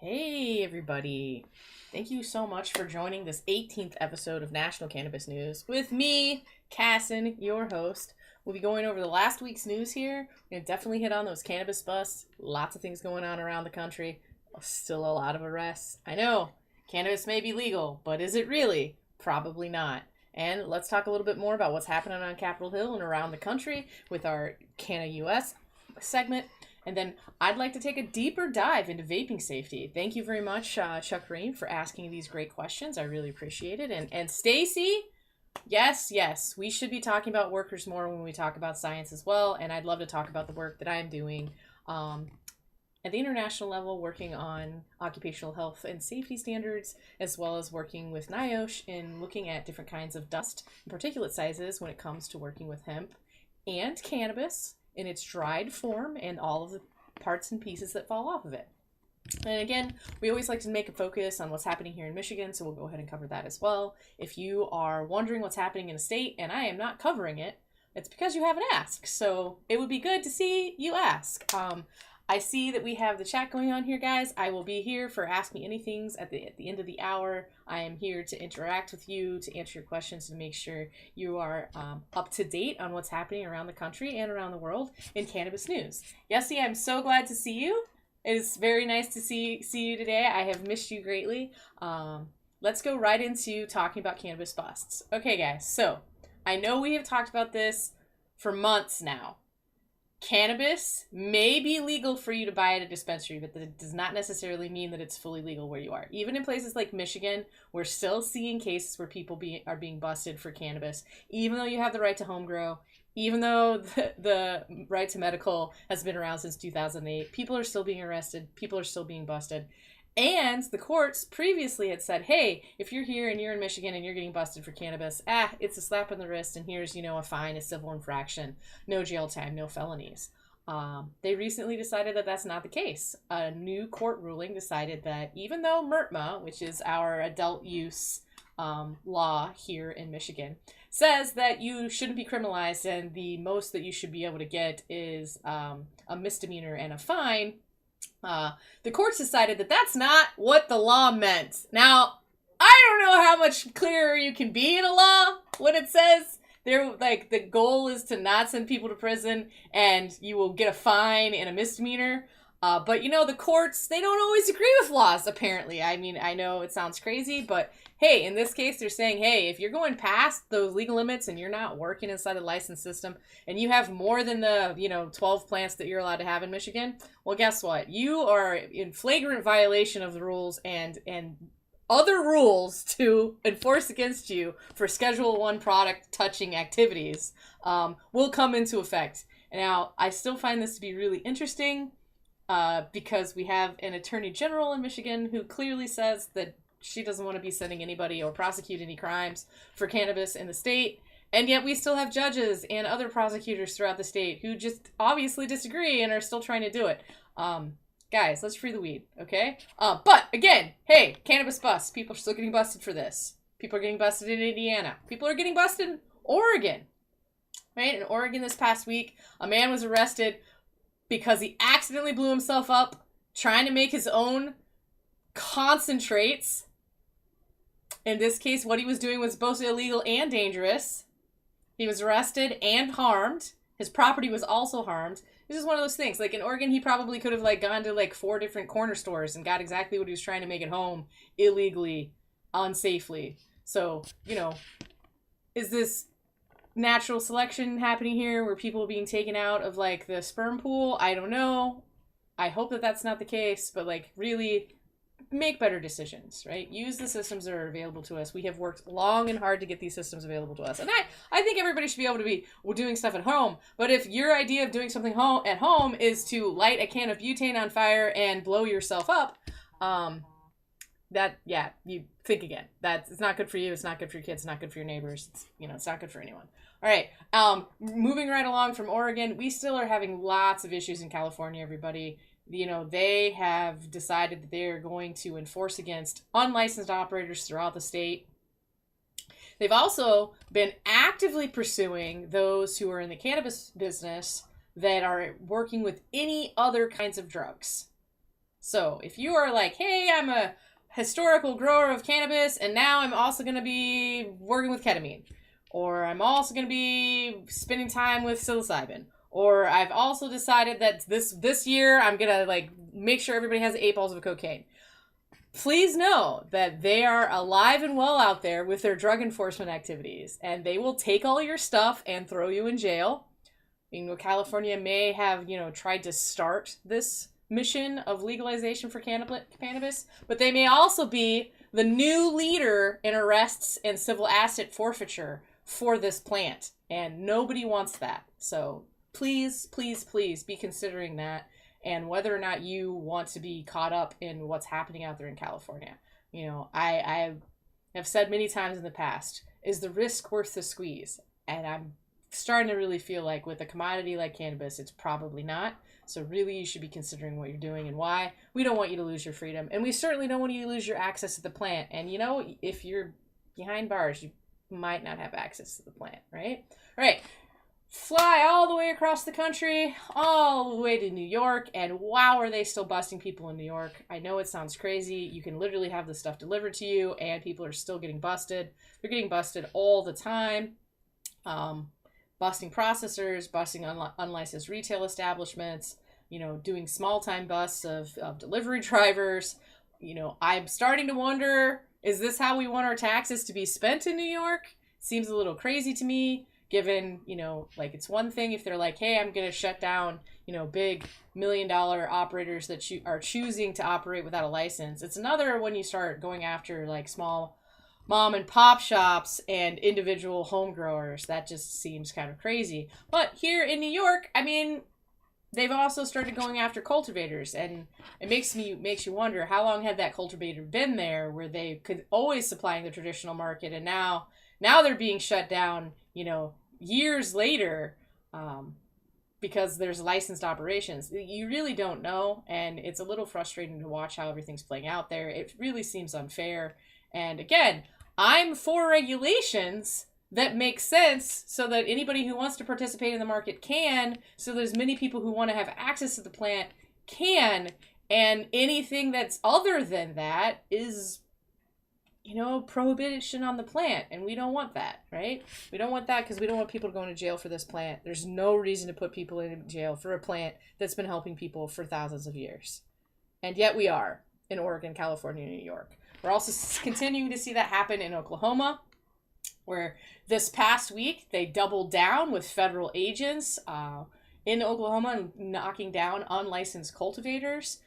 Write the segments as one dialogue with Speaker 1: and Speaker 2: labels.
Speaker 1: Hey, everybody. Thank you so much for joining this 18th episode of National Cannabis News with me, Cassin, your host. We'll be going over the last week's news here. We're going to definitely hit on those cannabis busts. Lots of things going on around the country. Still a lot of arrests. I know, cannabis may be legal, but is it really? Probably not. And let's talk a little bit more about what's happening on Capitol Hill and around the country with our Canna US segment. And then I'd like to take a deeper dive into vaping safety. Thank you very much, Chuck Ream, for asking these great questions. I really appreciate it. And Stacy, yes, we should be talking about workers more when we talk about science as well. And I'd love to talk about the work that I'm doing at the international level, working on occupational health and safety standards, as well as working with NIOSH in looking at different kinds of dust and particulate sizes when it comes to working with hemp and cannabis in its dried form and all of the parts and pieces that fall off of it. And again, we always like to make a focus on what's happening here in Michigan, so we'll go ahead and cover that as well. If you are wondering what's happening in a state and I am not covering it, it's because you haven't asked. So it would be good to see you ask. I see that we have the chat going on here, guys. I will be here for Ask Me Anythings at the end of the hour. I am here to interact with you, to answer your questions, to make sure you are up to date on what's happening around the country and around the world in cannabis news. Yessie, I'm so glad to see you. It is very nice to see you today. I have missed you greatly. Let's go right into talking about cannabis busts. Okay, guys, so I know we have talked about this for months now. Cannabis may be legal for you to buy at a dispensary, but that does not necessarily mean that it's fully legal where you are. Even in places like Michigan, we're still seeing cases where people are being busted for cannabis, even though you have the right to home grow, even though the right to medical has been around since 2008. People are still being arrested. People are still being busted. And the courts previously had said, hey, if you're here and you're in Michigan and you're getting busted for cannabis, it's a slap on the wrist and here's, a fine, a civil infraction, no jail time, no felonies. They recently decided that that's not the case. A new court ruling decided that even though MRTMA, which is our adult use law here in Michigan, says that you shouldn't be criminalized and the most that you should be able to get is a misdemeanor and a fine, the courts decided that that's not what the law meant. Now, I don't know how much clearer you can be in a law when it says the goal is to not send people to prison and you will get a fine and a misdemeanor. But the courts, they don't always agree with laws, apparently. I mean, I know it sounds crazy, but hey, in this case, they're saying, hey, if you're going past those legal limits and you're not working inside the license system and you have more than the, 12 plants that you're allowed to have in Michigan, well, guess what? You are in flagrant violation of the rules and other rules to enforce against you for Schedule 1 product touching activities will come into effect. Now, I still find this to be really interesting because we have an attorney general in Michigan who clearly says that she doesn't want to be sending anybody or prosecute any crimes for cannabis in the state. And yet we still have judges and other prosecutors throughout the state who just obviously disagree and are still trying to do it. Guys, let's free the weed, okay? But again, hey, cannabis busts. People are still getting busted for this. People are getting busted in Indiana. People are getting busted in Oregon. Right? In Oregon this past week, a man was arrested because he accidentally blew himself up trying to make his own concentrates. In this case, what he was doing was both illegal and dangerous. He was arrested and harmed. His property was also harmed. This is one of those things. Like in Oregon, he probably could have gone to 4 different corner stores and got exactly what he was trying to make at home illegally, unsafely. So, is this natural selection happening here where people are being taken out of the sperm pool? I don't know. I hope that that's not the case, but really make better decisions, right? Use the systems that are available to us. We have worked long and hard to get these systems available to us. And I think everybody should be able to be doing stuff at home. But if your idea of doing something at home is to light a can of butane on fire and blow yourself up, you think again. It's not good for you. It's not good for your kids. It's not good for your neighbors. It's not good for anyone. All right. Moving right along from Oregon, we still are having lots of issues in California, everybody. They have decided that they're going to enforce against unlicensed operators throughout the state. They've also been actively pursuing those who are in the cannabis business that are working with any other kinds of drugs. So if you are like, hey, I'm a historical grower of cannabis, and now I'm also going to be working with ketamine, or I'm also going to be spending time with psilocybin, or I've also decided that this year I'm going to like make sure everybody has 8 balls of cocaine. Please know that they are alive and well out there with their drug enforcement activities, and they will take all your stuff and throw you in jail. California may have, tried to start this mission of legalization for cannabis, but they may also be the new leader in arrests and civil asset forfeiture for this plant, and nobody wants that. So please, please, please be considering that, and whether or not you want to be caught up in what's happening out there in California. I have said many times in the past, is the risk worth the squeeze? And I'm starting to really feel like with a commodity like cannabis, it's probably not. So really, you should be considering what you're doing and why. We don't want you to lose your freedom, and we certainly don't want you to lose your access to the plant. And if you're behind bars, you might not have access to the plant, right? All right. Fly all the way across the country, all the way to New York, and wow, are they still busting people in New York. I know it sounds crazy. You can literally have this stuff delivered to you, and people are still getting busted. They're getting busted all the time. Busting processors, busting unlicensed retail establishments, doing small-time busts of delivery drivers. I'm starting to wonder, is this how we want our taxes to be spent in New York? Seems a little crazy to me. Given, it's one thing if they're like, hey, I'm going to shut down, big $1 million operators that are choosing to operate without a license. It's another when you start going after like small mom and pop shops and individual home growers. That just seems kind of crazy. But here in New York, they've also started going after cultivators, and it makes you wonder, how long had that cultivator been there where they could always supplying the traditional market, and now they're being shut down, years later, because there's licensed operations. You really don't know, and it's a little frustrating to watch how everything's playing out there. It really seems unfair. And again, I'm for regulations that make sense so that anybody who wants to participate in the market can, so there's many people who want to have access to the plant can, and anything that's other than that is prohibition on the plant, and we don't want that, right? We don't want that because we don't want people going to jail for this plant. There's no reason to put people in jail for a plant that's been helping people for thousands of years. And yet we are in Oregon, California, and New York. We're also continuing to see that happen in Oklahoma, where this past week they doubled down with federal agents in Oklahoma knocking down unlicensed cultivators.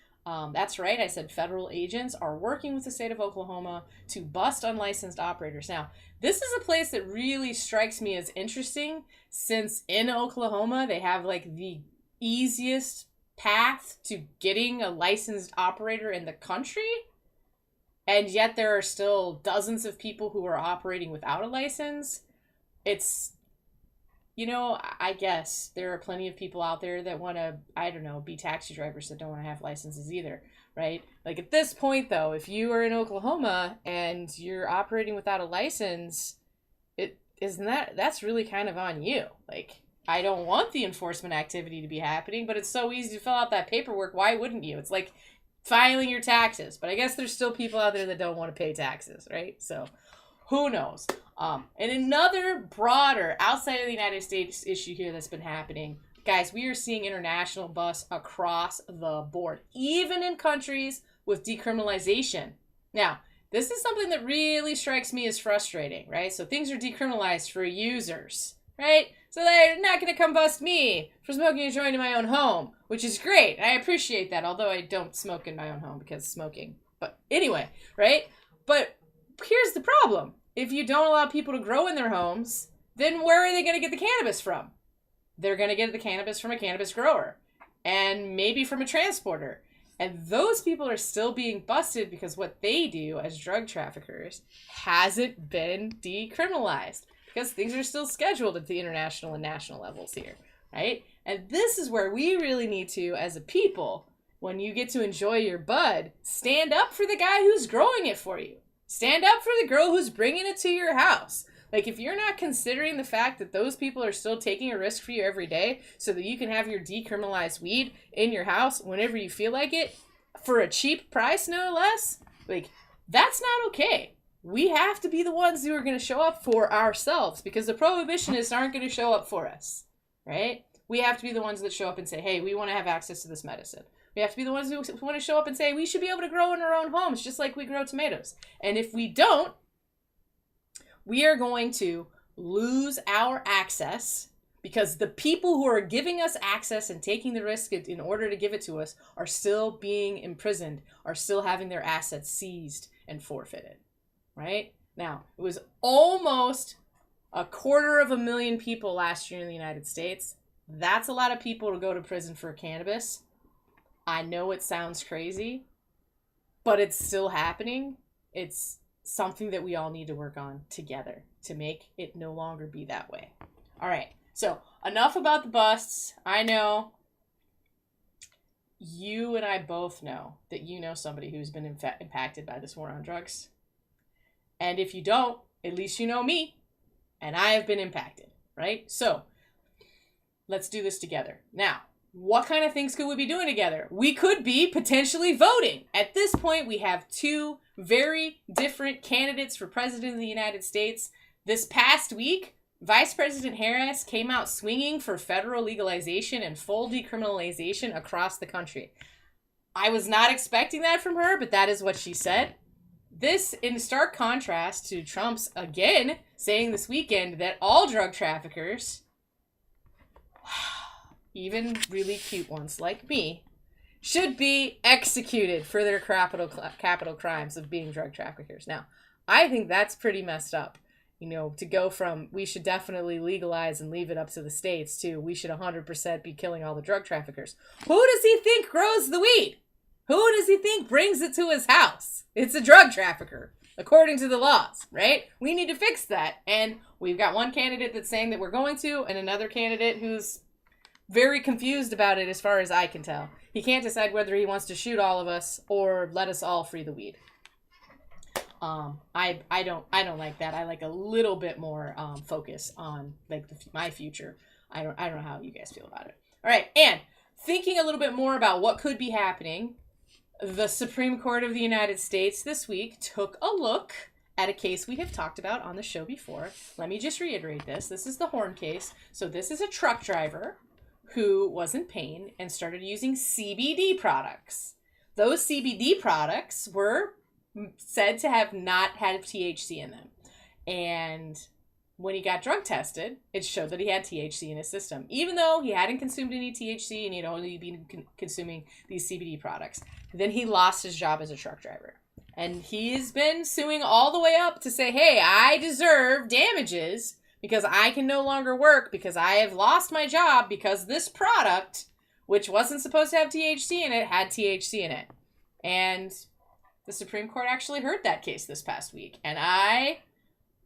Speaker 1: That's right, I said federal agents are working with the state of Oklahoma to bust unlicensed operators. Now, this is a place that really strikes me as interesting, since in Oklahoma they have like the easiest path to getting a licensed operator in the country, and yet there are still dozens of people who are operating without a license. It's, I guess there are plenty of people out there that want to, be taxi drivers that don't want to have licenses either, right? Like at this point, though, if you are in Oklahoma and you're operating without a license, that's really kind of on you. Like, I don't want the enforcement activity to be happening, but it's so easy to fill out that paperwork. Why wouldn't you? It's like filing your taxes. But I guess there's still people out there that don't want to pay taxes, right? So who knows? And another broader, outside of the United States issue here that's been happening, guys, we are seeing international busts across the board, even in countries with decriminalization. Now, this is something that really strikes me as frustrating, right? So things are decriminalized for users, right? So they're not going to come bust me for smoking a joint in my own home, which is great. I appreciate that, although I don't smoke in my own home because smoking. But anyway, right? But here's the problem. If you don't allow people to grow in their homes, then where are they going to get the cannabis from? They're going to get the cannabis from a cannabis grower and maybe from a transporter. And those people are still being busted because what they do as drug traffickers hasn't been decriminalized, because things are still scheduled at the international and national levels here, right? And this is where we really need to, as a people, when you get to enjoy your bud, stand up for the guy who's growing it for you. Stand up for the girl who's bringing it to your house. Like, if you're not considering the fact that those people are still taking a risk for you every day so that you can have your decriminalized weed in your house whenever you feel like it, for a cheap price, no less. Like, that's not okay. We have to be the ones who are going to show up for ourselves, because the prohibitionists aren't going to show up for us, right? We have to be the ones that show up and say, hey, we want to have access to this medicine. We have to be the ones who want to show up and say, we should be able to grow in our own homes, just like we grow tomatoes. And if we don't, we are going to lose our access, because the people who are giving us access and taking the risk in order to give it to us are still being imprisoned, are still having their assets seized and forfeited, right? Now, it was almost 250,000 people last year in the United States. That's a lot of people to go to prison for cannabis. I know it sounds crazy, but it's still happening. It's something that we all need to work on together to make it no longer be that way. All right. So, enough about the busts. I know you and I both know that you know somebody who's been impacted by this war on drugs. And if you don't, at least you know me, and I have been impacted, right? So, let's do this together. Now, what kind of things could we be doing together? We could be potentially voting. At this point, we have two very different candidates for president of the United States. This past week, Vice President Harris came out swinging for federal legalization and full decriminalization across the country. I was not expecting that from her, but that is what she said. This in stark contrast to Trump's again saying this weekend that all drug traffickers, even really cute ones like me, should be executed for their capital crimes of being drug traffickers. Now, I think that's pretty messed up. You know, to go from we should definitely legalize and leave it up to the states to we should 100% be killing all the drug traffickers. Who does he think grows the weed? Who does he think brings it to his house? It's a drug trafficker, according to the laws, right? We need to fix that. And we've got one candidate that's saying that we're going to, and another candidate who's very confused about it as far as I can tell. He can't decide whether he wants to shoot all of us or let us all free the weed. I don't like that. I like a little bit more focus on like my future. I don't know how you guys feel about it. All right, and thinking a little bit more about what could be happening, the Supreme Court of the United States this week took a look at a case we have talked about on the show before. Let me just reiterate this. This is the Horn case. So this is a truck driver who was in pain and started using CBD products. Those CBD products were said to have not had THC in them. And when he got drug tested, it showed that he had THC in his system, even though he hadn't consumed any THC and he'd only been consuming these CBD products. Then he lost his job as a truck driver. And he's been suing all the way up to say, hey, I deserve damages because I can no longer work because I have lost my job because this product, which wasn't supposed to have THC in it, had THC in it. And the Supreme Court actually heard that case this past week. And I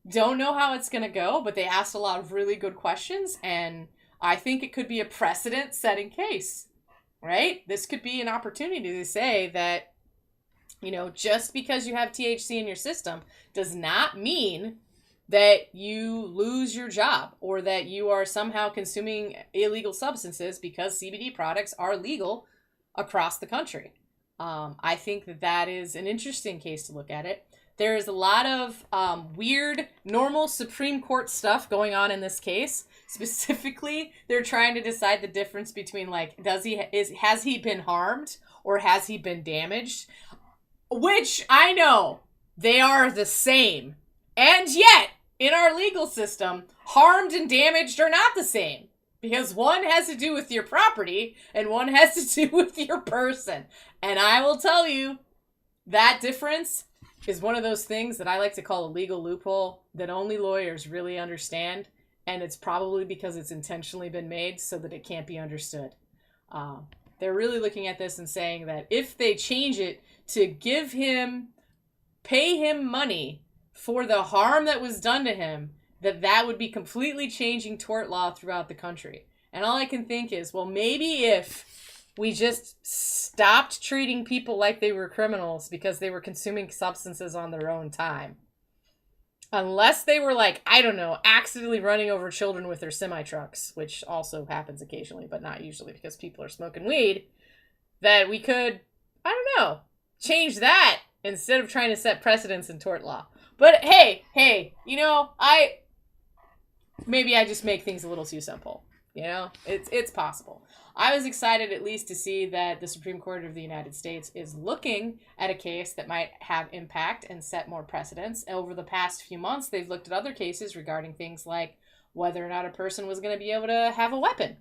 Speaker 1: don't know how it's going to go, but they asked a lot of really good questions. And I think it could be a precedent-setting case, right? This could be an opportunity to say that, you know, just because you have THC in your system does not mean that you lose your job or that you are somehow consuming illegal substances, because CBD products are legal across the country. I think that is an interesting case to look at it. There is a lot of weird, normal Supreme Court stuff going on in this case. Specifically, they're trying to decide the difference between, like, has he been harmed or has he been damaged? Which I know they are the same. And yet, in our legal system, harmed and damaged are not the same. Because one has to do with your property and one has to do with your person. And I will tell you, that difference is one of those things that I like to call a legal loophole that only lawyers really understand. And it's probably because it's intentionally been made so that it can't be understood. They're really looking at this and saying that if they change it to pay him money for the harm that was done to him, that would be completely changing tort law throughout the country. And all I can think is, well, maybe if we just stopped treating people like they were criminals because they were consuming substances on their own time. Unless they were, like, I don't know, accidentally running over children with their semi-trucks, which also happens occasionally, but not usually because people are smoking weed, that we could I don't know, change that instead of trying to set precedents in tort law. But hey, you know, maybe I just make things a little too simple. You know, it's possible. I was excited at least to see that the Supreme Court of the United States is looking at a case that might have impact and set more precedents. Over the past few months, they've looked at other cases regarding things like whether or not a person was going to be able to have a weapon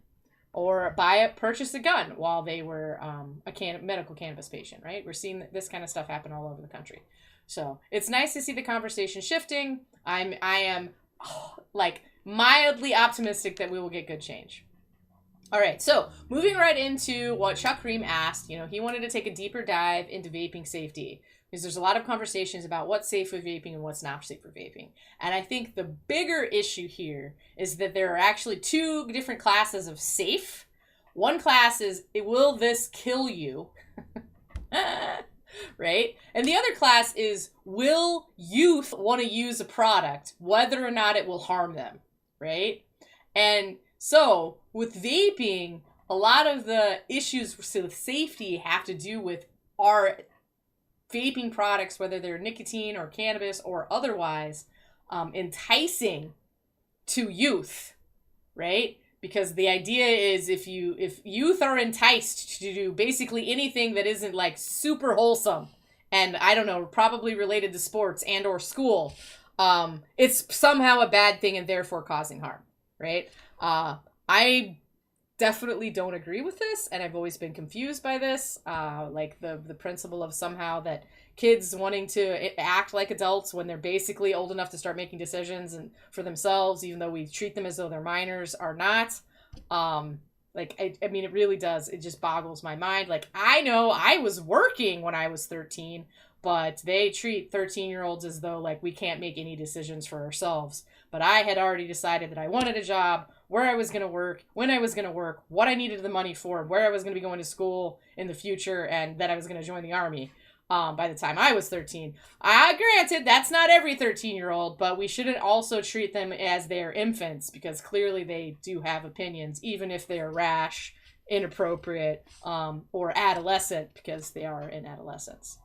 Speaker 1: or purchase a gun while they were a medical cannabis patient, right? We're seeing this kind of stuff happen all over the country. So it's nice to see the conversation shifting. I am like mildly optimistic that we will get good change. All right, so moving right into what Chuck Ream asked, you know, he wanted to take a deeper dive into vaping safety because there's a lot of conversations about what's safe with vaping and what's not safe for vaping. And I think the bigger issue here is that there are actually two different classes of safe. One class is, will this kill you? Right? And the other class is, will youth want to use a product, whether or not it will harm them, right? And so with vaping, a lot of the issues with safety have to do with our vaping products, whether they're nicotine or cannabis or otherwise, enticing to youth, right? Because the idea is if youth are enticed to do basically anything that isn't like super wholesome and I don't know, probably related to sports and or school, it's somehow a bad thing and therefore causing harm, right? I definitely don't agree with this, and I've always been confused by this. Like the principle of somehow that kids wanting to act like adults when they're basically old enough to start making decisions and for themselves, even though we treat them as though they're minors, are not. I mean, it really does. It just boggles my mind. Like, I know I was working when I was 13, but they treat 13-year-olds as though, like, we can't make any decisions for ourselves. But I had already decided that I wanted a job, where I was going to work, when I was going to work, what I needed the money for, where I was going to be going to school in the future, and that I was going to join the Army by the time I was 13. Granted, that's not every 13-year-old, but we shouldn't also treat them as they're infants, because clearly they do have opinions, even if they're rash, inappropriate, or adolescent, because they are in adolescence.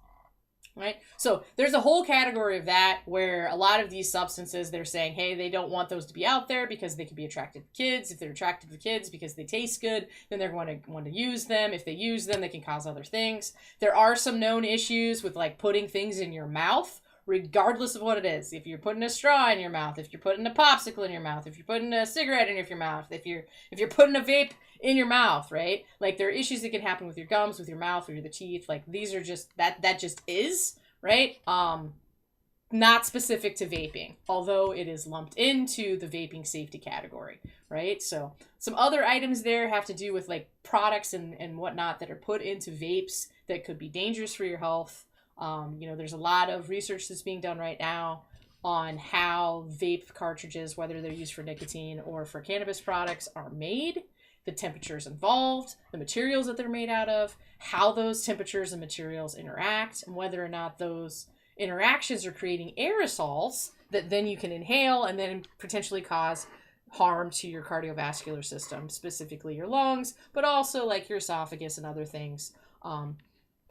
Speaker 1: Right? So there's a whole category of that where a lot of these substances, they're saying, hey, they don't want those to be out there because they can be attractive to kids. If they're attractive to kids because they taste good, then they're going to want to use them. If they use them, they can cause other things. There are some known issues with like putting things in your mouth, regardless of what it is. If you're putting a straw in your mouth, if you're putting a popsicle in your mouth, if you're putting a cigarette in your mouth, if you're putting a vape in your mouth, right? Like there are issues that can happen with your gums, with your mouth, or the teeth. Like these are just, that just is, right? Not specific to vaping, although it is lumped into the vaping safety category, right? So some other items there have to do with like products and whatnot that are put into vapes that could be dangerous for your health. There's a lot of research that's being done right now on how vape cartridges, whether they're used for nicotine or for cannabis products, are made, the temperatures involved, the materials that they're made out of, how those temperatures and materials interact, and whether or not those interactions are creating aerosols that then you can inhale and then potentially cause harm to your cardiovascular system, specifically your lungs, but also like your esophagus and other things,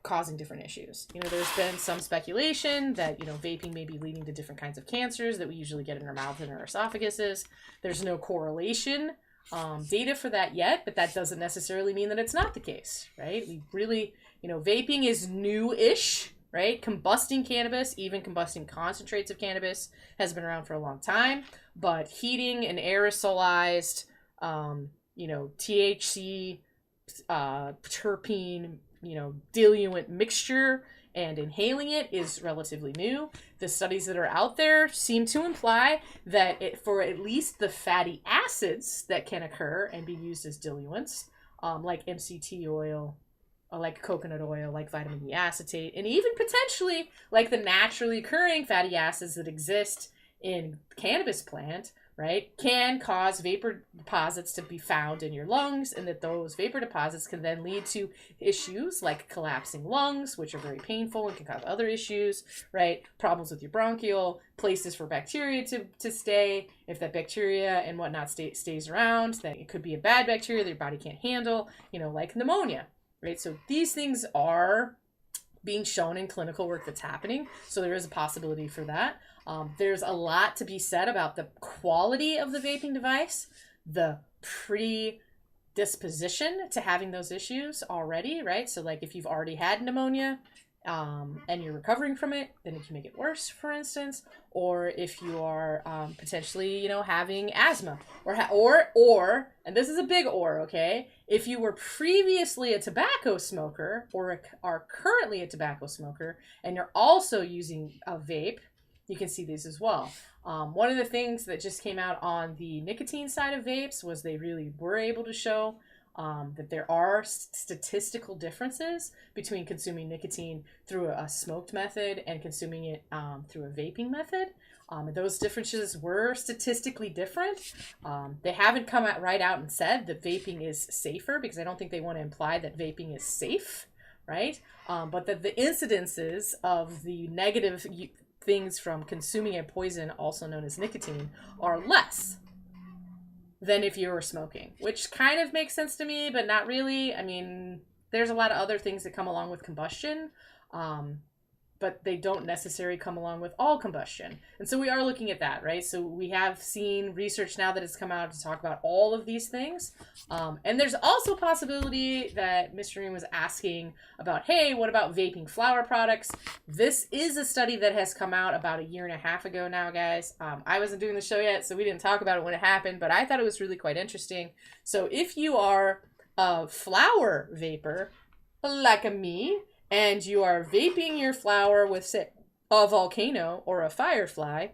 Speaker 1: causing different issues. There's been some speculation that, vaping may be leading to different kinds of cancers that we usually get in our mouth and our esophaguses. There's no correlation data for that yet, but that doesn't necessarily mean that it's not the case, right? We really, vaping is new-ish, right? Combusting cannabis, even combusting concentrates of cannabis, has been around for a long time, but heating an aerosolized, THC, terpene, diluent mixture and inhaling it is relatively new. The studies that are out there seem to imply that for at least the fatty acids that can occur and be used as diluents, like MCT oil, like coconut oil, like vitamin E acetate, and even potentially like the naturally occurring fatty acids that exist in cannabis plant, right, can cause vapor deposits to be found in your lungs, and that those vapor deposits can then lead to issues like collapsing lungs, which are very painful and can cause other issues, right? Problems with your bronchial, places for bacteria to stay. If that bacteria and whatnot stays around, then it could be a bad bacteria that your body can't handle, like pneumonia, right? So these things are being shown in clinical work that's happening. So there is a possibility for that. There's a lot to be said about the quality of the vaping device, the predisposition to having those issues already, right? So like if you've already had pneumonia, and you're recovering from it, then it can make it worse, for instance. Or if you are potentially, you know, having asthma, or, and this is a big or, okay? If you were previously a tobacco smoker or are currently a tobacco smoker, and you're also using a vape, you can see these as well. One of the things that just came out on the nicotine side of vapes was they really were able to show that there are statistical differences between consuming nicotine through a smoked method and consuming it through a vaping method. Those differences were statistically different. They haven't come out right out and said that vaping is safer, because I don't think they want to imply that vaping is safe, right? But that the incidences of the negative things from consuming a poison, also known as nicotine, are less than if you were smoking, which kind of makes sense to me, but not really. I mean, there's a lot of other things that come along with combustion, but they don't necessarily come along with all combustion. And so we are looking at that, right? So we have seen research now that has come out to talk about all of these things. And there's also a possibility that Mr. Green was asking about, hey, what about vaping flower products? This is a study that has come out about 1.5 years ago now, guys. I wasn't doing the show yet, so we didn't talk about it when it happened, but I thought it was really quite interesting. So if you are a flower vapor, like me, and you are vaping your flower with, say, a volcano or a firefly,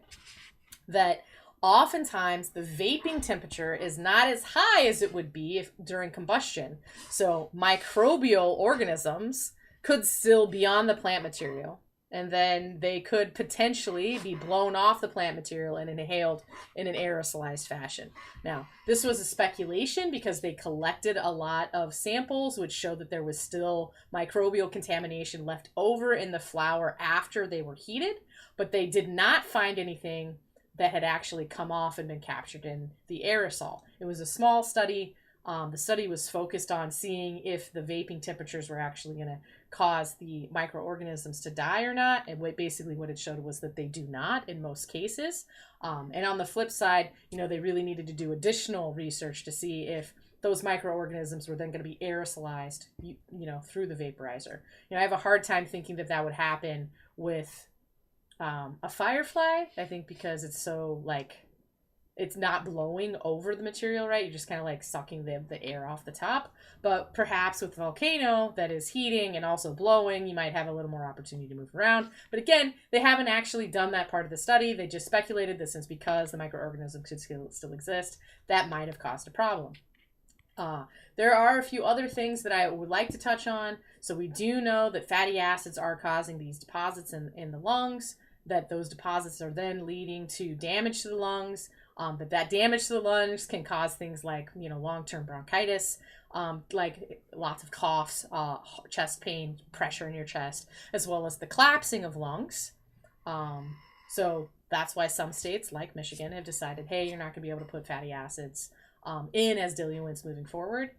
Speaker 1: that oftentimes the vaping temperature is not as high as it would be during combustion. So microbial organisms could still be on the plant material, and then they could potentially be blown off the plant material and inhaled in an aerosolized fashion. Now, this was a speculation because they collected a lot of samples which showed that there was still microbial contamination left over in the flower after they were heated, but they did not find anything that had actually come off and been captured in the aerosol. It was a small study. The study was focused on seeing if the vaping temperatures were actually going to cause the microorganisms to die or not. And basically what it showed was that they do not in most cases. And on the flip side, you know, they really needed to do additional research to see if those microorganisms were then going to be aerosolized, you know, through the vaporizer. You know, I have a hard time thinking that that would happen with a firefly, I think, because it's so, like, it's not blowing over the material, right? You're just kind of like sucking the air off the top. But perhaps with volcano that is heating and also blowing, you might have a little more opportunity to move around. But again, they haven't actually done that part of the study. They just speculated that since because the microorganisms could still exist, that might have caused a problem. There are a few other things that I would like to touch on. So we do know that fatty acids are causing these deposits in the lungs, that those deposits are then leading to damage to the lungs. That damage to the lungs can cause things like, you know, long-term bronchitis, like lots of coughs, chest pain, pressure in your chest, as well as the collapsing of lungs. So that's why some states like Michigan have decided, hey, you're not going to be able to put fatty acids in as diluents moving forward.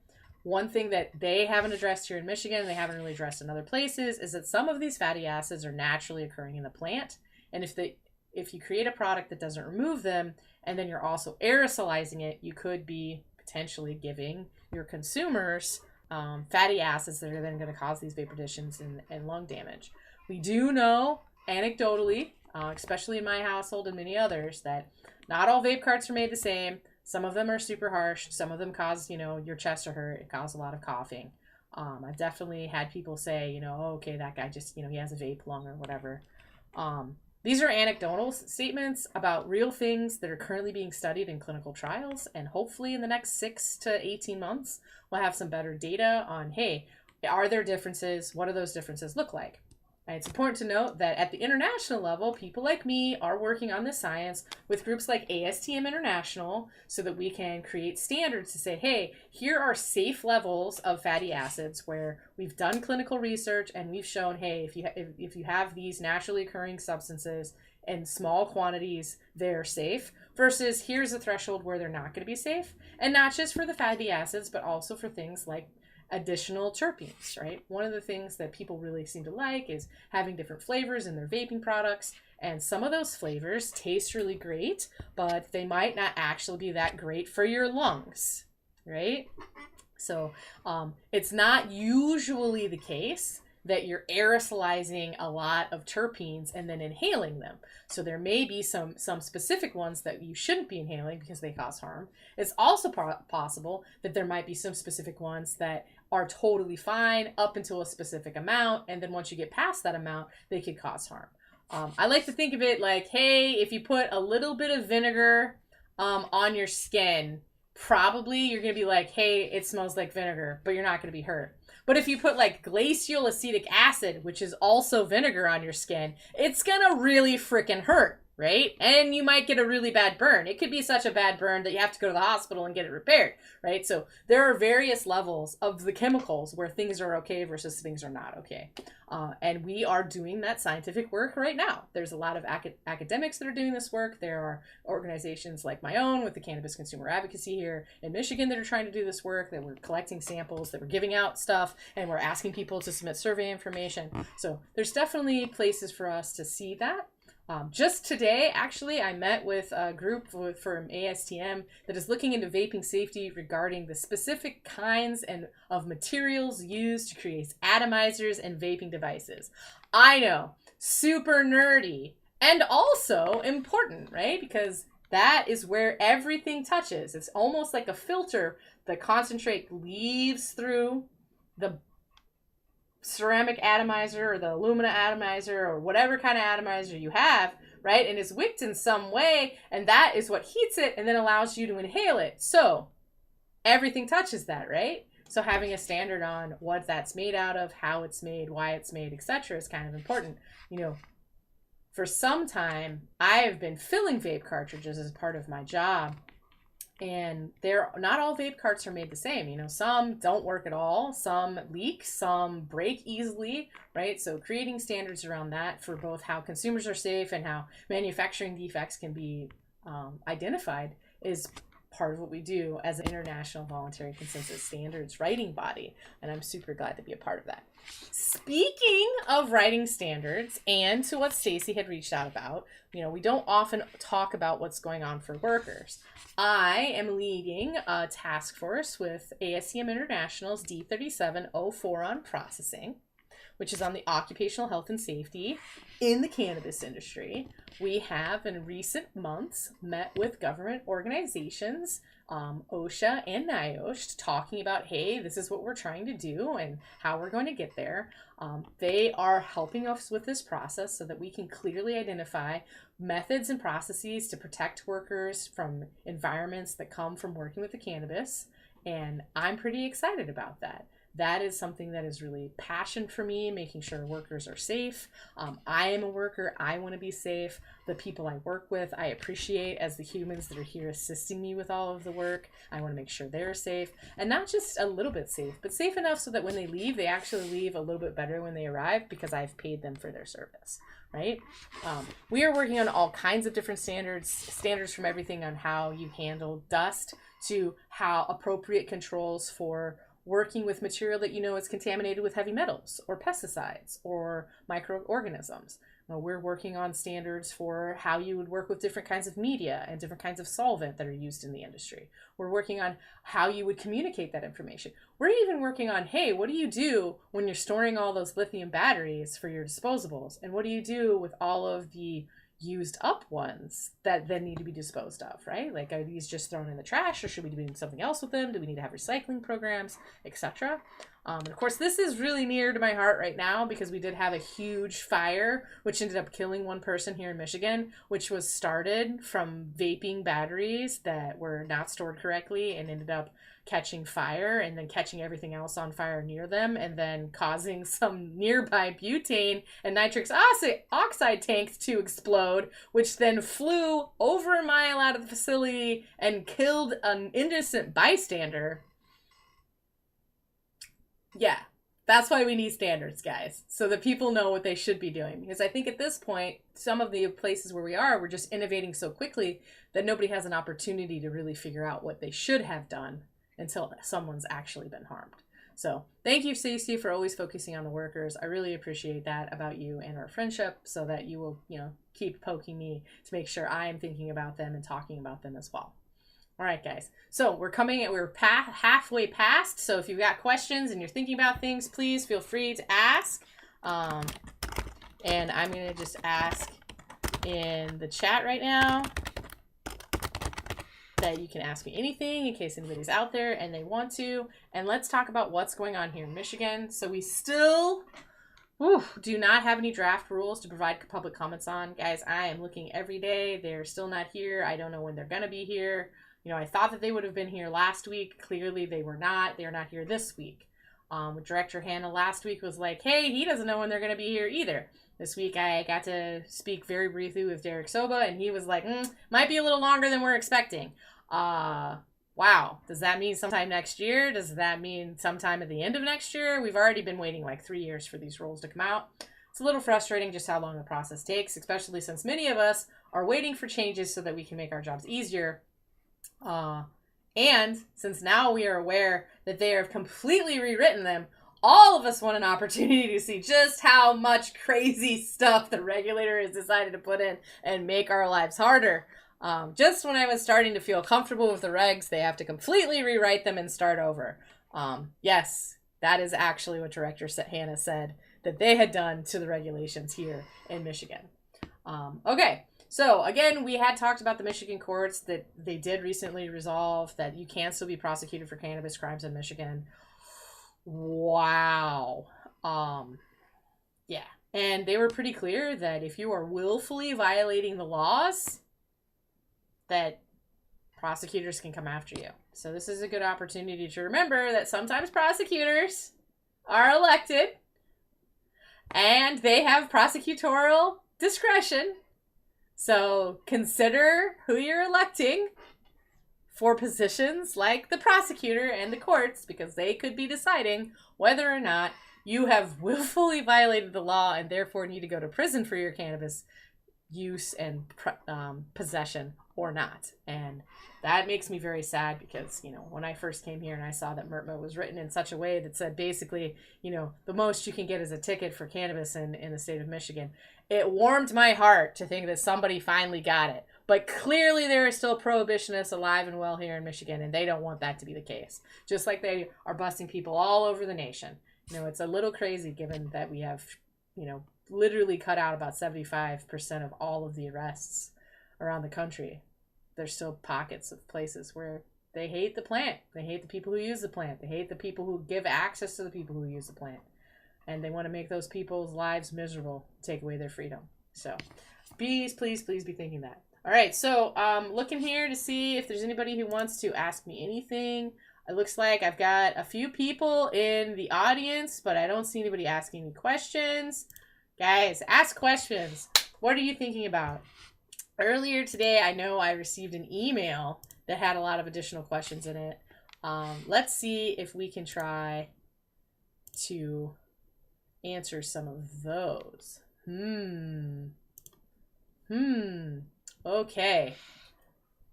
Speaker 1: One thing that they haven't addressed here in Michigan, and they haven't really addressed in other places, is that some of these fatty acids are naturally occurring in the plant. And if you create a product that doesn't remove them, and then you're also aerosolizing it, you could be potentially giving your consumers fatty acids that are then going to cause these vapor additions and lung damage. We do know, anecdotally, especially in my household and many others, that not all vape carts are made the same. Some of them are super harsh. Some of them cause, you know, your chest to hurt. It causes a lot of coughing. I've definitely had people say, you know, oh, okay, that guy just, you know, he has a vape lung or whatever. These are anecdotal statements about real things that are currently being studied in clinical trials, and hopefully in the next 6 to 18 months, we'll have some better data on, hey, are there differences? What do those differences look like? And it's important to note that at the international level, people like me are working on this science with groups like ASTM International so that we can create standards to say, hey, here are safe levels of fatty acids where we've done clinical research and we've shown, hey, if you have these naturally occurring substances in small quantities, they're safe, versus here's a threshold where they're not going to be safe. And not just for the fatty acids, but also for things like additional terpenes, right? One of the things that people really seem to like is having different flavors in their vaping products. And some of those flavors taste really great, but they might not actually be that great for your lungs, right? So it's not usually the case that you're aerosolizing a lot of terpenes and then inhaling them. So there may be some specific ones that you shouldn't be inhaling because they cause harm. It's also possible that there might be some specific ones that are totally fine up until a specific amount, and then once you get past that amount, they could cause harm. I like to think of it like, hey, if you put a little bit of vinegar on your skin, probably you're going to be like, hey, it smells like vinegar, but you're not going to be hurt. But if you put like glacial acetic acid, which is also vinegar, on your skin, it's going to really freaking hurt, right? And you might get a really bad burn. It could be such a bad burn that you have to go to the hospital and get it repaired, right? So there are various levels of the chemicals where things are okay versus things are not okay. And we are doing that scientific work right now. There's a lot of academics that are doing this work. There are organizations like my own with the Cannabis Consumer Advocacy here in Michigan that are trying to do this work, that we're collecting samples, that we're giving out stuff, and we're asking people to submit survey information. So there's definitely places for us to see that. Just today, actually, I met with a group from ASTM that is looking into vaping safety regarding the specific kinds of materials used to create atomizers and vaping devices. I know, super nerdy and also important, right? Because that is where everything touches. It's almost like a filter. The concentrate leaves through the ceramic atomizer or the alumina atomizer or whatever kind of atomizer you have, right? And is wicked in some way, and that is what heats it and then allows you to inhale it. So everything touches that, right? So having a standard on what that's made out of, how it's made, why it's made, etc. is kind of important. You know, for some time, I have been filling vape cartridges as part of my job. And not all vape carts are made the same. You know, some don't work at all, some leak, some break easily, right? So creating standards around that for both how consumers are safe and how manufacturing defects can be identified is part of what we do as an international voluntary consensus standards writing body. And I'm super glad to be a part of that. Speaking of writing standards, and to what Stacy had reached out about, you know, we don't often talk about what's going on for workers. I am leading a task force with ASTM International's D3704 on processing, which is on the occupational health and safety in the cannabis industry. We have in recent months met with government organizations, OSHA and NIOSH, talking about, hey, this is what we're trying to do and how we're going to get there. They are helping us with this process so that we can clearly identify methods and processes to protect workers from environments that come from working with the cannabis. And I'm pretty excited about that. That is something that is really passion for me, making sure workers are safe. I am a worker. I want to be safe. The people I work with, I appreciate as the humans that are here assisting me with all of the work. I want to make sure they're safe, and not just a little bit safe, but safe enough so that when they leave, they actually leave a little bit better when they arrive because I've paid them for their service, right? We are working on all kinds of different standards from everything on how you handle dust to how appropriate controls for working with material that you know is contaminated with heavy metals or pesticides or microorganisms. We're working on standards for how you would work with different kinds of media and different kinds of solvent that are used in the industry. We're working on how you would communicate that information. We're even working on, hey, what do you do when you're storing all those lithium batteries for your disposables? And what do you do with all of the used up ones that then need to be disposed of, right? Like, are these just thrown in the trash, or should we be doing something else with them? Do we need to have recycling programs, etc.? And of course, this is really near to my heart right now because we did have a huge fire, which ended up killing one person here in Michigan, which was started from vaping batteries that were not stored correctly and ended up catching fire and then catching everything else on fire near them and then causing some nearby butane and nitrous oxide tanks to explode, which then flew over a mile out of the facility and killed an innocent bystander. Yeah, that's why we need standards, guys, so that people know what they should be doing. Because I think at this point, some of the places where we are, we're just innovating so quickly that nobody has an opportunity to really figure out what they should have done until someone's actually been harmed. So thank you, Stacey, for always focusing on the workers. I really appreciate that about you and our friendship, so that you will, keep poking me to make sure I am thinking about them and talking about them as well. All right, guys. So we're halfway past. So if you've got questions and you're thinking about things, please feel free to ask. And I'm going to just ask in the chat right now that you can ask me anything in case anybody's out there and they want to. And let's talk about what's going on here in Michigan. So we still do not have any draft rules to provide public comments on. Guys, I am looking every day. They're still not here. I don't know when they're going to be here. I thought that they would have been here last week. Clearly, they were not. They're not here this week. Director Hannah last week was like, hey, he doesn't know when they're going to be here either. This week, I got to speak very briefly with Derek Soba, and he was like, might be a little longer than we're expecting. Wow. Does that mean sometime next year? Does that mean sometime at the end of next year? We've already been waiting like 3 years for these rules to come out. It's a little frustrating just how long the process takes, especially since many of us are waiting for changes so that we can make our jobs easier. And since now we are aware that they have completely rewritten them, all of us want an opportunity to see just how much crazy stuff the regulator has decided to put in and make our lives harder. Just when I was starting to feel comfortable with the regs, they have to completely rewrite them and start over. Yes, that is actually what Director Hannah said that they had done to the regulations here in Michigan. Okay, so again, we had talked about the Michigan courts that they did recently resolve that you can still be prosecuted for cannabis crimes in Michigan. Wow. Yeah, and they were pretty clear that if you are willfully violating the laws, that prosecutors can come after you. So this is a good opportunity to remember that sometimes prosecutors are elected and they have prosecutorial discretion. So consider who you're electing for positions like the prosecutor and the courts, because they could be deciding whether or not you have willfully violated the law and therefore need to go to prison for your cannabis use and possession or not. And that makes me very sad because, when I first came here and I saw that MRTMA was written in such a way that said basically, the most you can get is a ticket for cannabis in the state of Michigan, it warmed my heart to think that somebody finally got it. But clearly there are still prohibitionists alive and well here in Michigan, and they don't want that to be the case. Just like they are busting people all over the nation. It's a little crazy given that we have, literally cut out about 75% of all of the arrests around the country. There's still pockets of places where they hate the plant. They hate the people who use the plant. They hate the people who give access to the people who use the plant. And they want to make those people's lives miserable, take away their freedom. So please be thinking that. All right, so looking here to see if there's anybody who wants to ask me anything. It looks like I've got a few people in the audience, but I don't see anybody asking me questions. Guys, ask questions. What are you thinking about? Earlier today, I know I received an email that had a lot of additional questions in it. Let's see if we can try to answer some of those. Okay.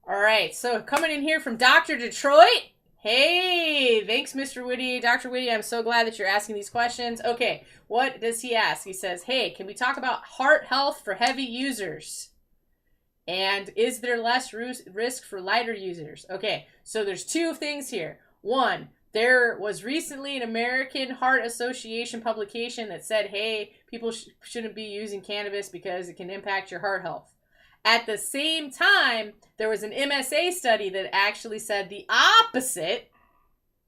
Speaker 1: All right, so coming in here from Dr. Detroit. Hey, thanks, Mr. Whitty. Dr. Whitty, I'm so glad that you're asking these questions. Okay, what does he ask? He says, hey, can we talk about heart health for heavy users? And is there less risk for lighter users? Okay, so there's two things here. One, there was recently an American Heart Association publication that said, hey, people shouldn't be using cannabis because it can impact your heart health. At the same time, there was an MSA study that actually said the opposite.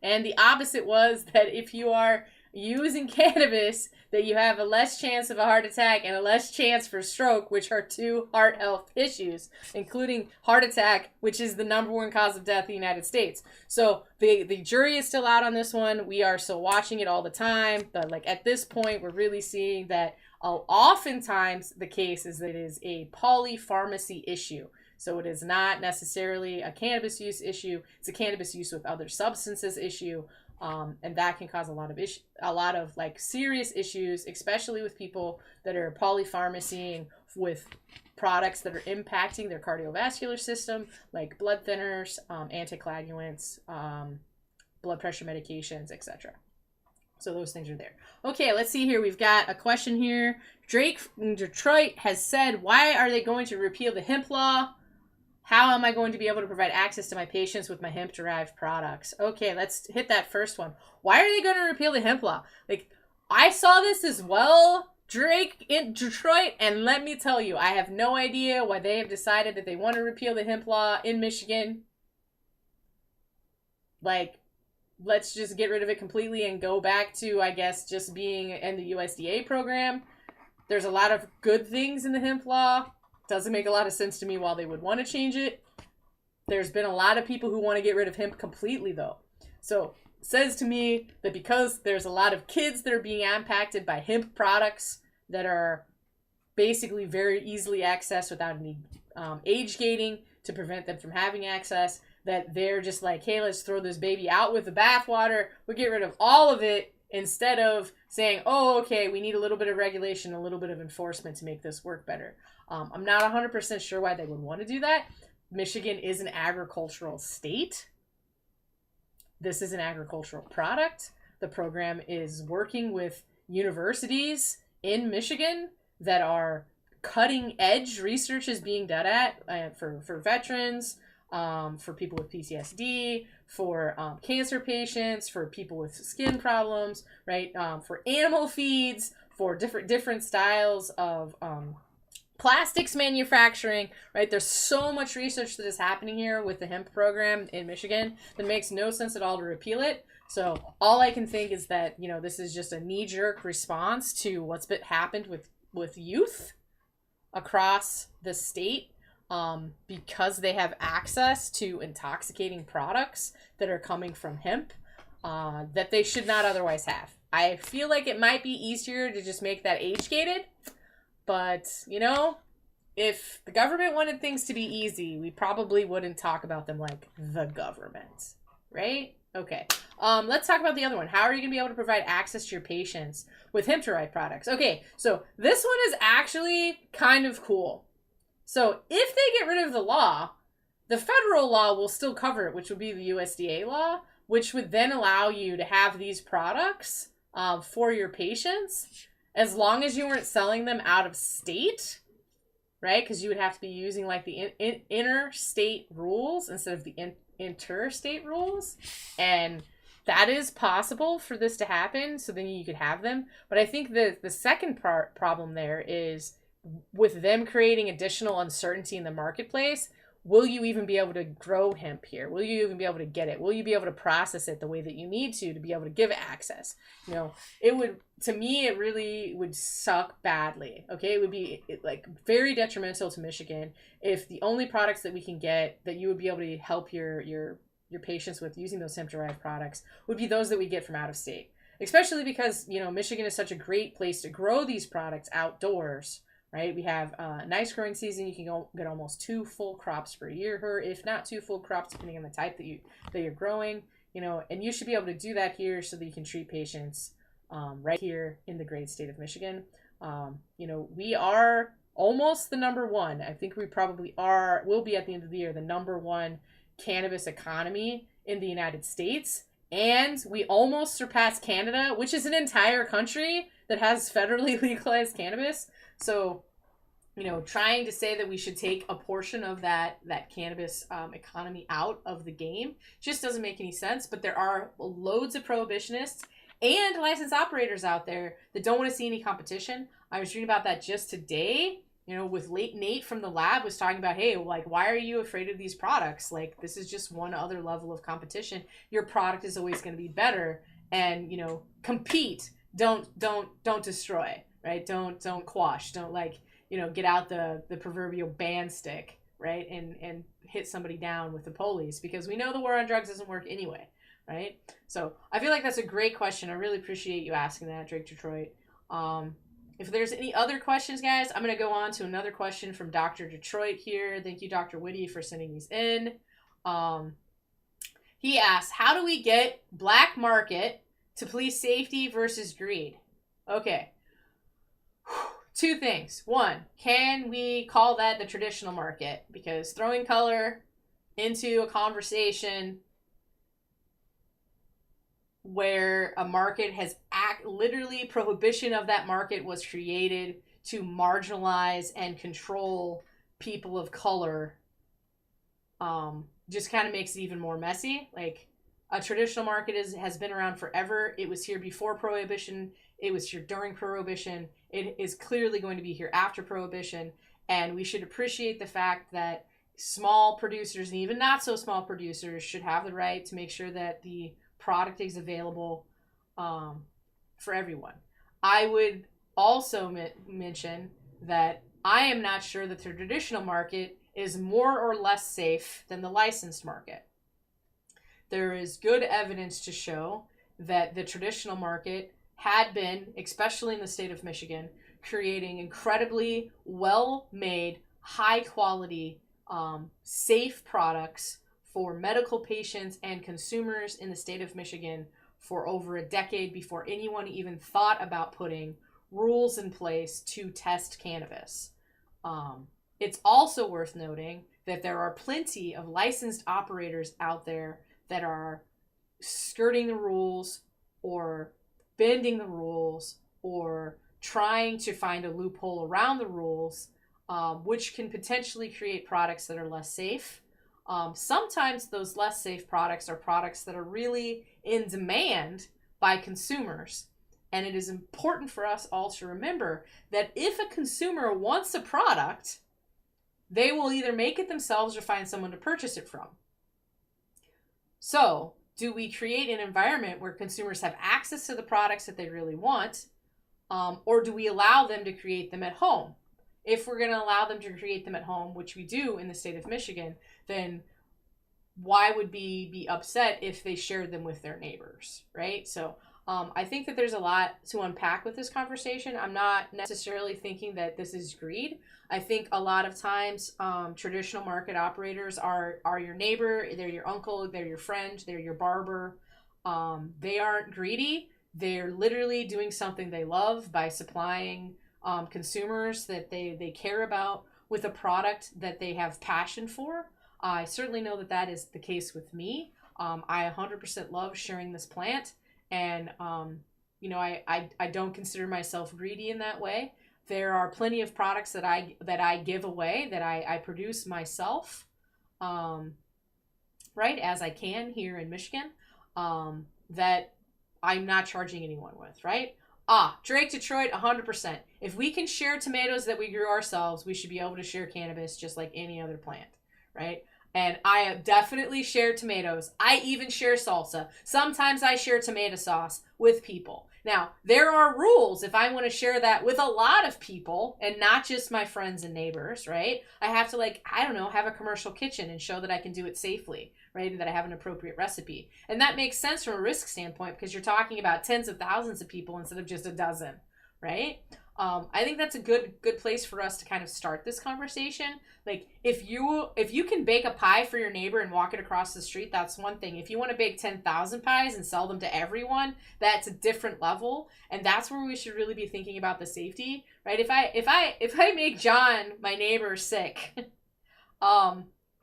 Speaker 1: And the opposite was that if you are using cannabis, that you have a less chance of a heart attack and a less chance for stroke, which are two heart health issues, including heart attack, which is the number one cause of death in the United States. So the jury is still out on this one. We are still watching it all the time. But at this point, we're really seeing that oftentimes the case is that it is a polypharmacy issue. So it is not necessarily a cannabis use issue. It's a cannabis use with other substances issue. And that can cause a lot of serious issues, especially with people that are polypharmacying with products that are impacting their cardiovascular system, like blood thinners, anticoagulants, blood pressure medications, etc. So those things are there. Okay, let's see here. We've got a question here. Drake in Detroit has said, why are they going to repeal the hemp law? How am I going to be able to provide access to my patients with my hemp-derived products? Okay, let's hit that first one. Why are they going to repeal the hemp law? Like, I saw this as well, Drake in Detroit, and let me tell you, I have no idea why they have decided that they want to repeal the hemp law in Michigan. Like, let's just get rid of it completely and go back to, I guess, just being in the USDA program. There's a lot of good things in the hemp law. Doesn't make a lot of sense to me why they would want to change it. There's been a lot of people who want to get rid of hemp completely, though. So it says to me that because there's a lot of kids that are being impacted by hemp products that are basically very easily accessed without any age gating to prevent them from having access, that they're just like, hey, let's throw this baby out with the bathwater. We'll get rid of all of it instead of saying, oh, okay, we need a little bit of regulation, a little bit of enforcement to make this work better. I'm not 100% sure why they would want to do that. Michigan is an agricultural state. This is an agricultural product. The program is working with universities in Michigan that are cutting edge research is being done at for veterans, for people with PTSD, for cancer patients, for people with skin problems, right? For animal feeds, for different styles of plastics manufacturing, right? There's so much research that is happening here with the hemp program in Michigan that makes no sense at all to repeal it. So all I can think is that, you know, this is just a knee-jerk response to what's happened with youth across the state, because they have access to intoxicating products that are coming from hemp that they should not otherwise have. I feel like it might be easier to just make that age-gated. But, you know, if the government wanted things to be easy, we probably wouldn't talk about them like the government, right? Okay. Let's talk about the other one. How are you going to be able to provide access to your patients with hemp-derived products? Okay, so this one is actually kind of cool. So if they get rid of the law, the federal law will still cover it, which would be the USDA law, which would then allow you to have these products for your patients, as long as you weren't selling them out of state, right? Because you would have to be using like the interstate rules instead of the interstate rules. And that is possible for this to happen, so then you could have them. But I think the second problem there is with them creating additional uncertainty in the marketplace. Will you even be able to grow hemp here? Will you even be able to get it? Will you be able to process it the way that you need to be able to give it access? You know, it would, to me, it really would suck badly. Okay, it would be like very detrimental to Michigan if the only products that we can get that you would be able to help your patients with using those hemp-derived products would be those that we get from out of state. Especially because, you know, Michigan is such a great place to grow these products outdoors. Right, we have a nice growing season. You can get almost 2 full crops per year, if not 2 full crops, depending on the type that you're growing. You know, and you should be able to do that here so that you can treat patients right here in the great state of Michigan. You know, we are almost the number one. I think we probably will be at the end of the year the number one cannabis economy in the United States, and we almost surpassed Canada, which is an entire country that has federally legalized cannabis. So, you know, trying to say that we should take a portion of that cannabis economy out of the game just doesn't make any sense. But there are loads of prohibitionists and licensed operators out there that don't want to see any competition. I was reading about that just today. You know, with Nate from the lab was talking about, hey, like, why are you afraid of these products? Like, this is just one other level of competition. Your product is always going to be better, and, you know, compete. Don't destroy. Right? Don't quash. Don't, like, you know, get out the proverbial band stick, right? And hit somebody down with the police, because we know the war on drugs doesn't work anyway, right? So I feel like that's a great question. I really appreciate you asking that, Drake Detroit. If there's any other questions, guys, I'm going to go on to another question from Dr. Detroit here. Thank you, Dr. Whitty, for sending these in. He asks, how do we get black market to police safety versus greed? Okay. 2 things. 1, can we call that the traditional market? Because throwing color into a conversation where a market has literally prohibition of that market was created to marginalize and control people of color, just kind of makes it even more messy. Like, a traditional market has been around forever. It was here before Prohibition. It was here during Prohibition. It is clearly going to be here after Prohibition. And we should appreciate the fact that small producers and even not so small producers should have the right to make sure that the product is available for everyone. I would also mention that I am not sure that the traditional market is more or less safe than the licensed market. There is good evidence to show that the traditional market had been, especially in the state of Michigan, creating incredibly well-made, high-quality, safe products for medical patients and consumers in the state of Michigan for over a decade before anyone even thought about putting rules in place to test cannabis. It's also worth noting that there are plenty of licensed operators out there that are skirting the rules or bending the rules or trying to find a loophole around the rules, which can potentially create products that are less safe. Sometimes those less safe products are products that are really in demand by consumers. And it is important for us all to remember that if a consumer wants a product, they will either make it themselves or find someone to purchase it from. So, do we create an environment where consumers have access to the products that they really want, or do we allow them to create them at home? If we're going to allow them to create them at home, which we do in the state of Michigan, then why would we be upset if they shared them with their neighbors, right? So I think that there's a lot to unpack with this conversation. I'm not necessarily thinking that this is greed. I think a lot of times traditional market operators are your neighbor, they're your uncle, they're your friend, they're your barber. They aren't greedy. They're literally doing something they love by supplying consumers that they care about with a product that they have passion for. I certainly know that that is the case with me. I 100% love sharing this plant, and I don't consider myself greedy in that way. There are plenty of products that I give away, that I produce myself, right, as I can here in Michigan, that I'm not charging anyone with, right? Drake Detroit, 100%. If we can share tomatoes that we grew ourselves, we should be able to share cannabis just like any other plant, right? And I have definitely shared tomatoes. I even share salsa. Sometimes I share tomato sauce with people. Now, there are rules if I want to share that with a lot of people and not just my friends and neighbors, right? I have to, have a commercial kitchen and show that I can do it safely, right? And that I have an appropriate recipe. And that makes sense from a risk standpoint because you're talking about tens of thousands of people instead of just a dozen, right? I think that's a good place for us to kind of start this conversation. Like, if you can bake a pie for your neighbor and walk it across the street, that's one thing. If you want to bake 10,000 pies and sell them to everyone, that's a different level, and that's where we should really be thinking about the safety, right? If I make John, my neighbor, sick,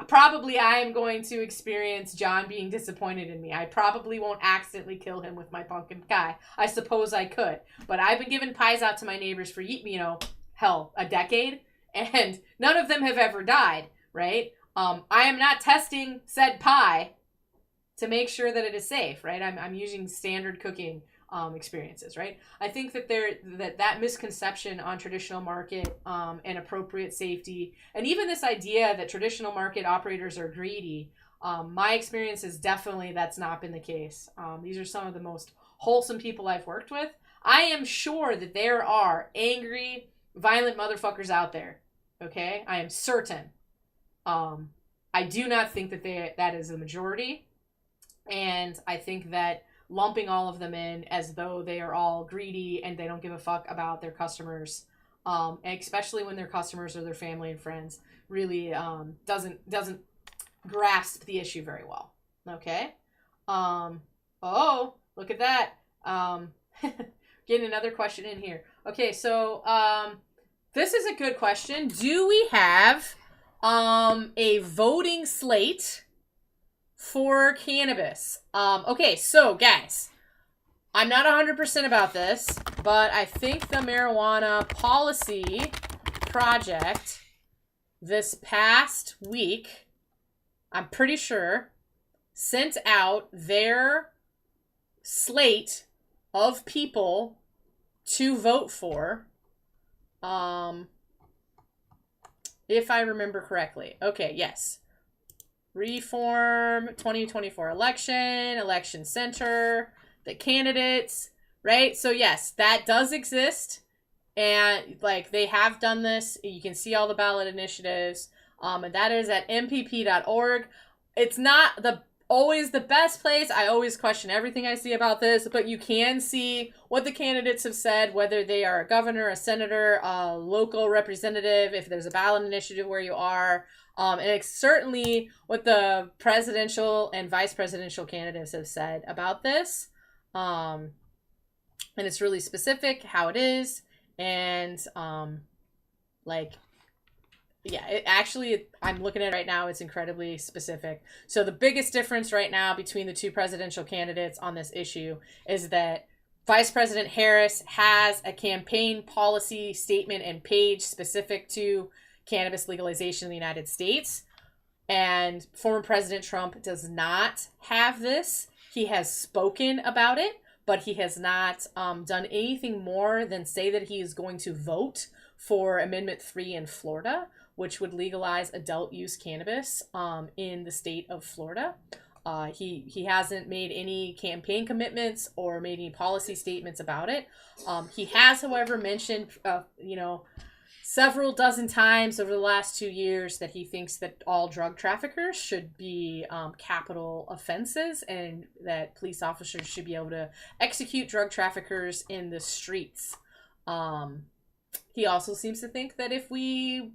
Speaker 1: probably I am going to experience John being disappointed in me. I probably won't accidentally kill him with my pumpkin pie. I suppose I could. But I've been giving pies out to my neighbors for, a decade, and none of them have ever died, right? I am not testing said pie to make sure that it is safe, right? I'm using standard cooking experiences, right? I think that that misconception on traditional market and appropriate safety, and even this idea that traditional market operators are greedy, my experience is definitely that's not been the case. These are some of the most wholesome people I've worked with. I am sure that there are angry, violent motherfuckers out there, okay? I am certain. I do not think that is the majority, and I think that lumping all of them in as though they are all greedy and they don't give a fuck about their customers, especially when their customers are their family and friends, really doesn't grasp the issue very well. Okay. Look at that. Getting another question in here. Okay, so this is a good question. Do we have a voting slate for cannabis? Okay, so guys, I'm not 100% about this, but I think the Marijuana Policy Project this past week, I'm pretty sure, sent out their slate of people to vote for, if I remember correctly. Okay, yes. Reform 2024 election center, the candidates, right? So yes, that does exist. And like they have done this. You can see all the ballot initiatives. And that is at mpp.org. It's not always the best place. I always question everything I see about this, but you can see what the candidates have said, whether they are a governor, a senator, a local representative, if there's a ballot initiative where you are. And it's certainly what the presidential and vice presidential candidates have said about this. And it's really specific how it is. And I'm looking at it right now. It's incredibly specific. So the biggest difference right now between the two presidential candidates on this issue is that Vice President Harris has a campaign policy statement and page specific to cannabis legalization in the United States. And former President Trump does not have this. He has spoken about it, but he has not done anything more than say that he is going to vote for Amendment 3 in Florida, which would legalize adult use cannabis in the state of Florida. He hasn't made any campaign commitments or made any policy statements about it. He has, however, mentioned, several dozen times over the last 2 years that he thinks that all drug traffickers should be capital offenses and that police officers should be able to execute drug traffickers in the streets. He also seems to think that if we,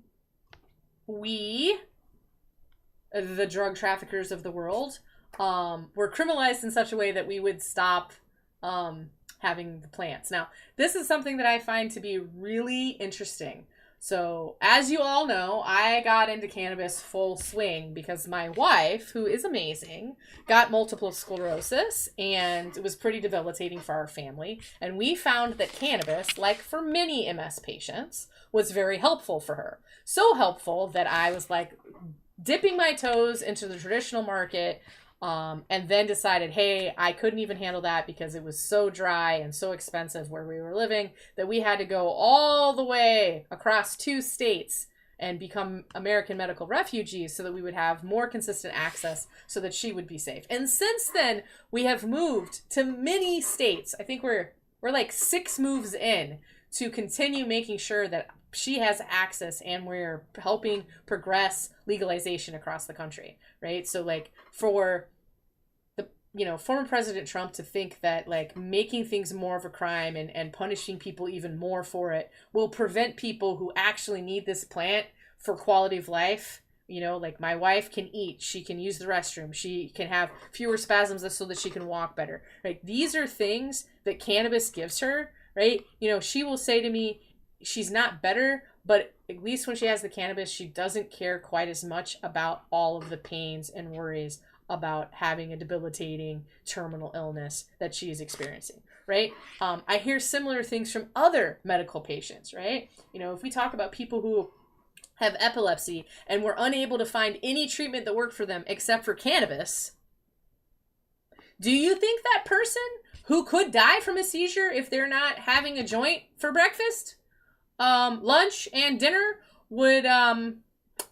Speaker 1: the drug traffickers of the world, were criminalized in such a way that we would stop having the plants. Now, this is something that I find to be really interesting. So, as you all know, I got into cannabis full swing because my wife, who is amazing, got multiple sclerosis, and it was pretty debilitating for our family. And we found that cannabis, like for many MS patients, was very helpful for her. So helpful that I was like dipping my toes into the traditional market, and then decided, hey, I couldn't even handle that because it was so dry and so expensive where we were living that we had to go all the way across 2 states and become American medical refugees so that we would have more consistent access so that she would be safe. And since then, we have moved to many states. I think we're like 6 moves in to continue making sure that she has access, and we're helping progress legalization across the country, right? So like for former President Trump to think that like making things more of a crime and punishing people even more for it will prevent people who actually need this plant for quality of life. Like my wife can eat, she can use the restroom, she can have fewer spasms so that she can walk better. Right? These are things that cannabis gives her, right? She will say to me, she's not better, but at least when she has the cannabis, she doesn't care quite as much about all of the pains and worries about having a debilitating terminal illness that she is experiencing, right? I hear similar things from other medical patients, right? If we talk about people who have epilepsy and were unable to find any treatment that worked for them except for cannabis, do you think that person who could die from a seizure if they're not having a joint for breakfast, lunch, and dinner would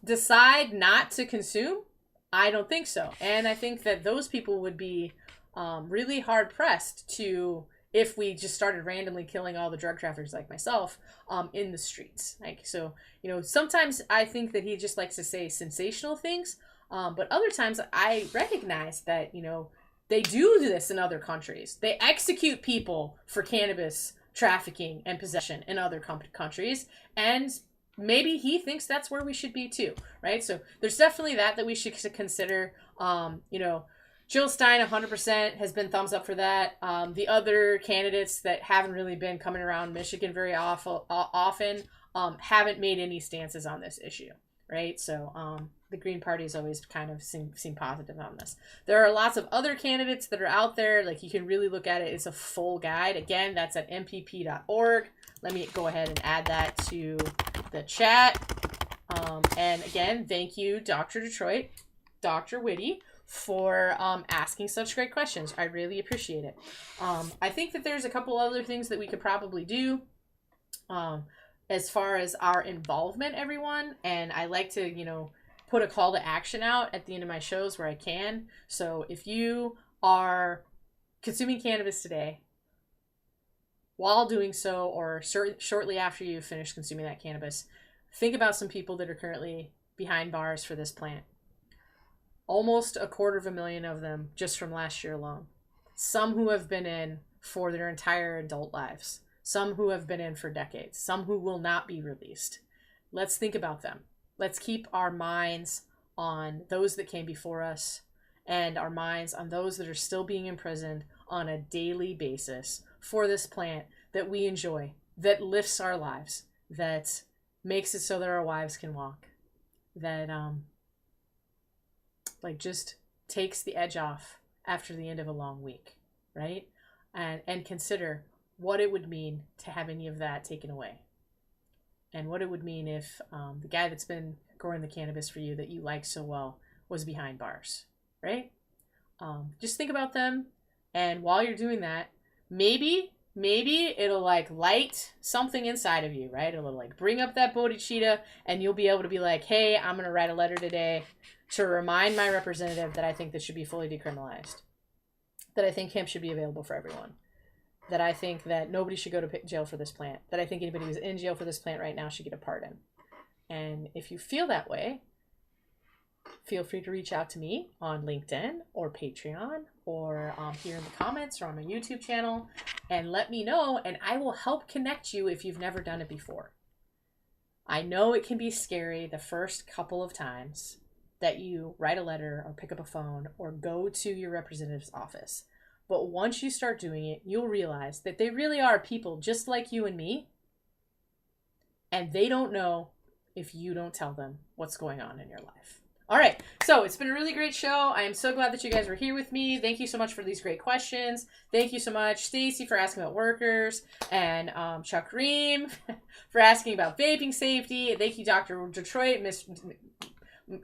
Speaker 1: decide not to consume? I don't think so. And I think that those people would be really hard pressed to, if we just started randomly killing all the drug traffickers like myself in the streets. Sometimes I think that he just likes to say sensational things, but other times I recognize that, they do this in other countries. They execute people for cannabis trafficking and possession in other countries, and maybe he thinks that's where we should be too, right? So there's definitely that we should consider. Jill Stein 100% has been thumbs up for that. The other candidates that haven't really been coming around Michigan very often haven't made any stances on this issue, right? So the Green Party has always kind of seem positive on this. There are lots of other candidates that are out there. Like, you can really look at it. It's a full guide. Again, that's at mpp.org. Let me go ahead and add that to the chat. And again, thank you, Dr. Detroit, Dr. Whitty, for asking such great questions. I really appreciate it. I think that there's a couple other things that we could probably do as far as our involvement, everyone. And I like to, you know, put a call to action out at the end of my shows where I can. So if you are consuming cannabis today, while doing so, or shortly after you finish consuming that cannabis, think about some people that are currently behind bars for this plant. Almost 250,000 of them just from last year alone. Some who have been in for their entire adult lives. Some who have been in for decades. Some who will not be released. Let's think about them. Let's keep our minds on those that came before us, and our minds on those that are still being imprisoned on a daily basis for this plant that we enjoy, that lifts our lives, that makes it so that our wives can walk, that like just takes the edge off after the end of a long week, right? And consider what it would mean to have any of that taken away, and what it would mean if the guy that's been growing the cannabis for you that you like so well was behind bars, right? Just think about them, and while you're doing that, maybe it'll like light something inside of you, right? It'll like bring up that bodhicitta, and you'll be able to be like, hey, I'm going to write a letter today to remind my representative that I think this should be fully decriminalized, that I think hemp should be available for everyone, that I think that nobody should go to jail for this plant, that I think anybody who's in jail for this plant right now should get a pardon. And if you feel that way, feel free to reach out to me on LinkedIn or Patreon, or here in the comments or on my YouTube channel, and let me know, and I will help connect you if you've never done it before. I know it can be scary the first couple of times that you write a letter or pick up a phone or go to your representative's office. But once you start doing it, you'll realize that they really are people just like you and me, and they don't know if you don't tell them what's going on in your life. All right, so it's been a really great show. I am so glad that you guys were here with me. Thank you so much for these great questions. Thank you so much, Stacy, for asking about workers, and Chuck Ream for asking about vaping safety. Thank you, Dr. Detroit,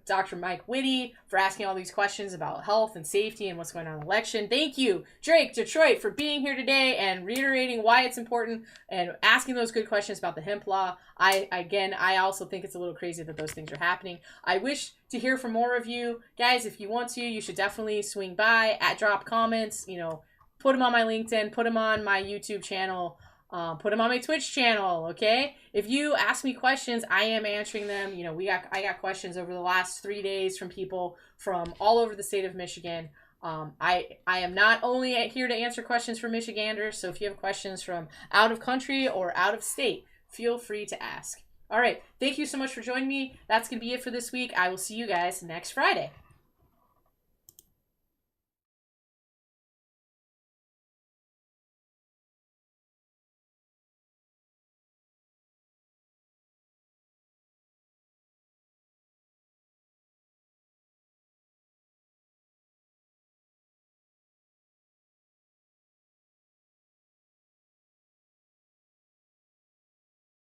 Speaker 1: Dr. Mike Whitty, for asking all these questions about health and safety and what's going on in the election. Thank you, Drake Detroit, for being here today and reiterating why it's important and asking those good questions about the hemp law. I also think it's a little crazy that those things are happening. I wish to hear from more of you. Guys, if you want to, you should definitely swing by, drop comments, put them on my LinkedIn, put them on my YouTube channel, put them on my Twitch channel, okay? If you ask me questions, I am answering them. I got questions over the last 3 days from people from all over the state of Michigan. I am not only here to answer questions for Michiganders, so if you have questions from out of country or out of state, feel free to ask. All right, thank you so much for joining me. That's going to be it for this week. I will see you guys next Friday.